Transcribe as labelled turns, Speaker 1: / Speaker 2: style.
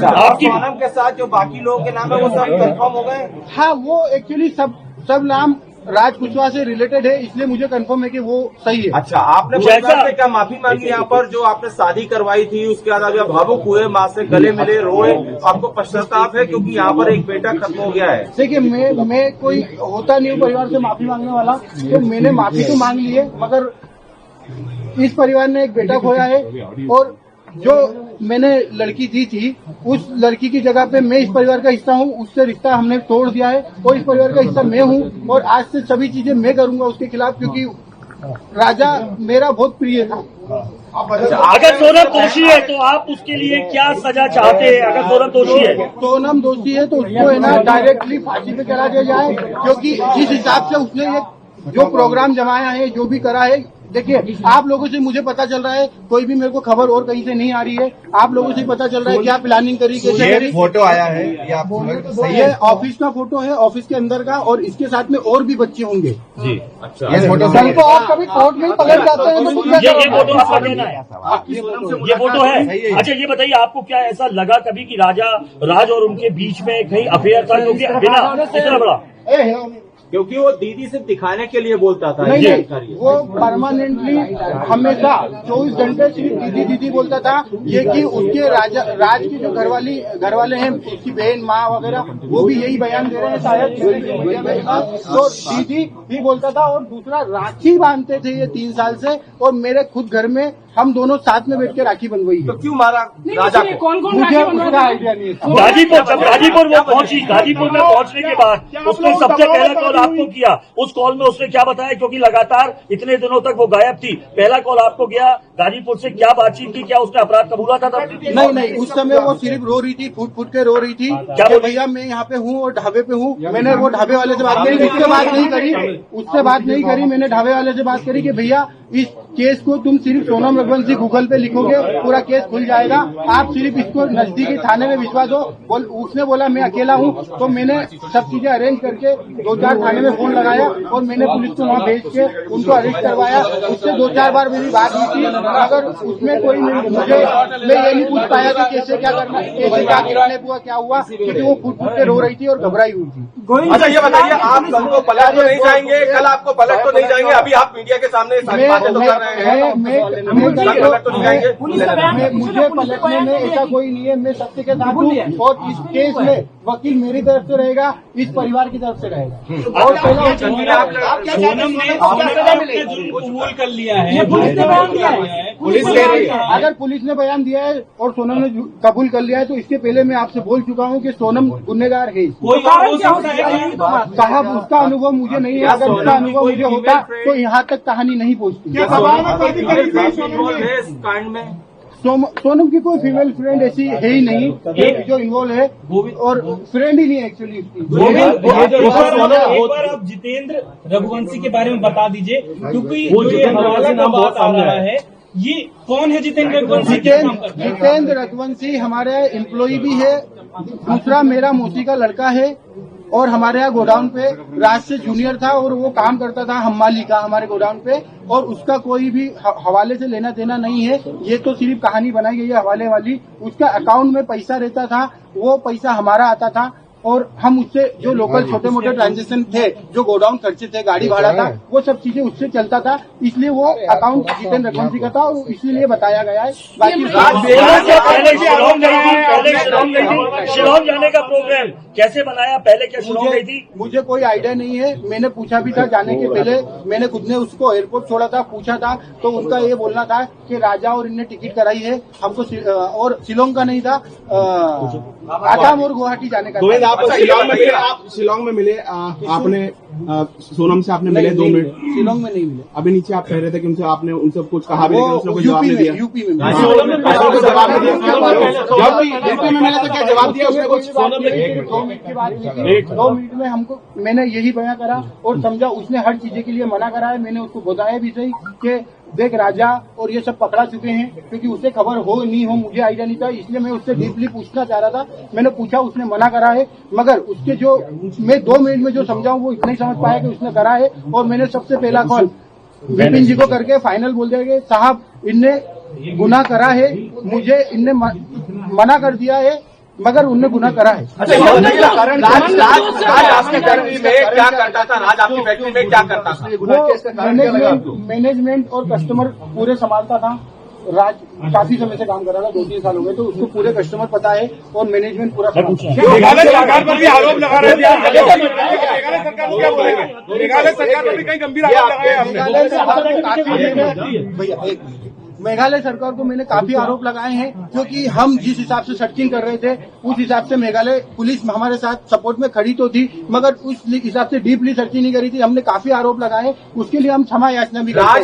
Speaker 1: आपकी सोनम के साथ जो बाकी लोगों के नाम है वो सब कंफर्म हो गए?
Speaker 2: हाँ, वो एक्चुअली सब नाम राज कुशवाहा से रिलेटेड है, इसलिए मुझे कंफर्म है कि वो सही है।
Speaker 1: अच्छा, आपने परिवार से क्या माफी मांगी यहाँ पर? जो आपने शादी करवाई थी उसके बाद अभी भावुक हुए, माँ से गले मिले, रोए, आपको पश्चाताप है क्योंकि यहाँ पर एक बेटा खत्म हो गया है?
Speaker 2: देखिए, मैं कोई होता नहीं हूँ परिवार से माफी मांगने वाला, तो मैंने माफी तो मांग ली है, मगर इस परिवार ने एक बेटा खोया है और जो मैंने लड़की दी थी उस लड़की की जगह पे मैं इस परिवार का हिस्सा हूँ, उससे रिश्ता हमने तोड़ दिया है और इस परिवार का हिस्सा मैं हूँ और आज से सभी चीजें मैं करूंगा उसके खिलाफ, क्योंकि राजा मेरा बहुत प्रिय था।
Speaker 3: अगर सोनम दोषी है तो आप उसके लिए क्या सजा चाहते हैं? अगर सोनम दोषी है
Speaker 2: तो उसको है ना डायरेक्टली फांसी पे चढ़ा दिया जाए, क्योंकि जिस हिसाब से उसने ये जो प्रोग्राम जमाया है, जो भी करा है, देखिए आप लोगों से मुझे पता चल रहा है, कोई भी मेरे को खबर और कहीं से नहीं आ रही है, आप लोगों से पता चल रहा है क्या प्लानिंग करी, कैसे करी।
Speaker 1: फोटो आया है
Speaker 2: ये ऑफिस का फोटो है, ऑफिस के अंदर का, और इसके साथ में और भी बच्चे होंगे
Speaker 1: जी। अच्छा,
Speaker 2: ये फोटो को आप कभी कोर्ट में पकड़ जाते हैं तो
Speaker 3: ये फोटो आपका देना है, ये फोटो है। अच्छा, ये बताइए आपको क्या ऐसा लगा कभी कि राज और उनके बीच में कहीं अफेयर था, क्योंकि बिना इतना बड़ा,
Speaker 1: क्योंकि वो दीदी से दिखाने के लिए बोलता था?
Speaker 2: नहीं, वो परमानेंटली हमेशा 24 घंटे सिर्फ दीदी दीदी बोलता था। ये कि उसके राज की जो घर वाले हैं, उसकी बहन माँ वगैरह, वो भी यही बयान दे रहे हैं शायद। तो दीदी भी बोलता था और दूसरा राखी बांधते थे ये 3 साल से, और मेरे खुद घर में हम दोनों साथ में बैठ के राखी बंधवाई।
Speaker 1: तो क्यों मारा राजा को?
Speaker 2: कौन मुझे उसका आइडिया नहीं है।
Speaker 3: गाजीपुर वो पहुंची, गाजीपुर में पहुंचने के बाद उसने सबसे पहला कॉल आपको किया। उस कॉल में उसने क्या बताया, क्योंकि लगातार इतने दिनों तक वो गायब थी, पहला कॉल आपको गया गाजीपुर से, क्या बातचीत की, क्या उसने अपराध कबूला था तब?
Speaker 2: नहीं, उस समय वो सिर्फ रो रही थी, फूट के रो रही थी। क्या भैया मैं यहाँ पे हूँ और ढाबे पे हूँ। मैंने वो ढाबे वाले से बात करी, उससे बात नहीं करी, मैंने ढाबे वाले से बात करी कि भैया इस केस को तुम सिर्फ सोनम रघुवंशी गूगल पे लिखोगे, पूरा केस खुल जाएगा, आप सिर्फ इसको नजदीकी थाने में भिजवा दो। उसने बोला मैं अकेला हूँ, तो मैंने सब चीजें अरेंज करके 2-4 थाने में फोन लगाया और मैंने पुलिस को वहाँ भेज के उनको अरेस्ट करवाया। उससे 2-4 बार मेरी बात हुई थी, मगर उसमें कोई मैं ये नहीं पूछ पाया कि कैसे क्या करना, कैसे क्या किडनैप हुआ, क्या हुआ, क्योंकि वो फूट के रो रही थी और घबराई हुई थी।
Speaker 1: अच्छा, ये बताइए, आप कल को पलट तो नहीं जाएंगे? कल आपको पलट तो नहीं जाएंगे? अभी आप मीडिया के सामने सारी बातें तो कर रहे हैं,
Speaker 2: मुझे पलटने में ऐसा कोई नहीं है। मैं सत्य के साथ हूँ और इस केस में वकील मेरी तरफ से रहेगा, इस परिवार की तरफ से रहेगा। और
Speaker 4: सोनम ने कबूल कर लिया है,
Speaker 1: पुलिस ले रही है।
Speaker 2: अगर पुलिस ने बयान दिया है और सोनम ने कबूल कर लिया है, तो इसके पहले मैं आपसे बोल चुका हूँ कि सोनम गुनहगार है। साहब, उसका अनुभव मुझे नहीं है, अगर उसका अनुभव मुझे होता तो यहाँ तक कहानी नहीं पहुँचती। सोनम की कोई फीमेल फ्रेंड ऐसी है ही नहीं जो इन्वॉल्व है, और फ्रेंड ही नहीं है एक्चुअली
Speaker 4: एक बार आप जितेंद्र रघुवंशी के बारे में बता दीजिए, क्योंकि ये हवाला का बात आ रहा है, ये कौन है जितेंद्र रघुवंशी?
Speaker 2: जितेंद्र रघुवंशी हमारे एम्प्लॉय भी है, दूसरा मेरा मौसी का लड़का है, और हमारे यहाँ गोडाउन पे राज से जूनियर था और वो काम करता था हम्माली का हमारे गोडाउन पे, और उसका कोई भी हवाले से लेना देना नहीं है। ये तो सिर्फ कहानी बनाई गई है हवाले वाली। उसका अकाउंट में पैसा रहता था, वो पैसा हमारा आता था, और हम उससे जो लोकल छोटे मोटे ट्रांजेक्शन थे, जो गोडाउन खर्चे थे, गाड़ी भाड़ा था, वो सब चीजें उससे चलता था, इसलिए वो अकाउंट जितेंद्र रघुवंशी का था और इसीलिए बताया गया है। बाकी
Speaker 3: शिलोंग जाने का प्रोग्राम कैसे बनाया, पहले क्या शिलोंग गई थी?
Speaker 2: मुझे कोई आइडिया नहीं है। मैंने पूछा भी था जाने के पहले, मैंने खुद ने उसको एयरपोर्ट छोड़ा था, पूछा था, तो उनका ये बोलना था कि राजा और इनने टिकट कराई है हमको, और शिलोंग का नहीं था, आसाम और गुवाहाटी जाने का।
Speaker 5: आप शिलोंग में मिले, आपने सोनम से आपने मिले 2 मिनट?
Speaker 2: शिलोंग में नहीं मिले।
Speaker 5: अभी नीचे आप कह रहे थे कि उनसे आपने उनसे कुछ कहा भी, लेकिन उसने कोई जवाब नहीं दिया।
Speaker 2: यूपी में
Speaker 5: मिले तो क्या जवाब दिया उसने कुछ?
Speaker 2: 2 मिनट की बात हुई, 2 मिनट में हमको मैंने यही बयां करा और समझा। उसने हर चीजें के लिए मना करा है, मैंने उसको बताया भी सही कि देख राजा और ये सब पकड़ा चुके हैं, क्योंकि उसे खबर हो नहीं हो मुझे आइडिया नहीं था, इसलिए मैं उससे डीपली पूछना चाह रहा था। मैंने पूछा, उसने मना करा है, मगर उसके जो मैं 2 मिनट में जो समझाऊं वो इतना ही समझ पाया कि उसने करा है। और मैंने सबसे पहला कॉल विपिन जी को करके फाइनल बोल दिया कि साहब इनने गुनाह करा है, मुझे इनने मना कर दिया है, मगर उनने गुनाह करा है।
Speaker 1: अच्छा, ये बताइए, राज आपकी फैक्ट्री में क्या करता था? राज आपकी फैक्ट्री में क्या करता था?
Speaker 2: वो मैनेजमेंट और कस्टमर पूरे संभालता था। राज काफी समय से काम कर रहा था, 2-3 साल हो गए, तो उसको पूरे कस्टमर पता है और मैनेजमेंट पूरा
Speaker 6: मेघालय सरकार पर भी आरोप लगा रहे थे। मेघालय सरकार को क्या बोलेंगे? मेघालय सरकार पर भी कई गंभीर आरोप लगाए हमने।
Speaker 2: भैया मेघालय सरकार को मैंने काफी आरोप लगाए हैं, क्योंकि हम जिस हिसाब से सर्चिंग कर रहे थे उस हिसाब से मेघालय पुलिस हमारे साथ सपोर्ट में खड़ी तो थी, मगर उस हिसाब से डीपली सर्चिंग नहीं करी थी। हमने काफी आरोप लगाए, उसके लिए हम क्षमा याचना भी करते हैं।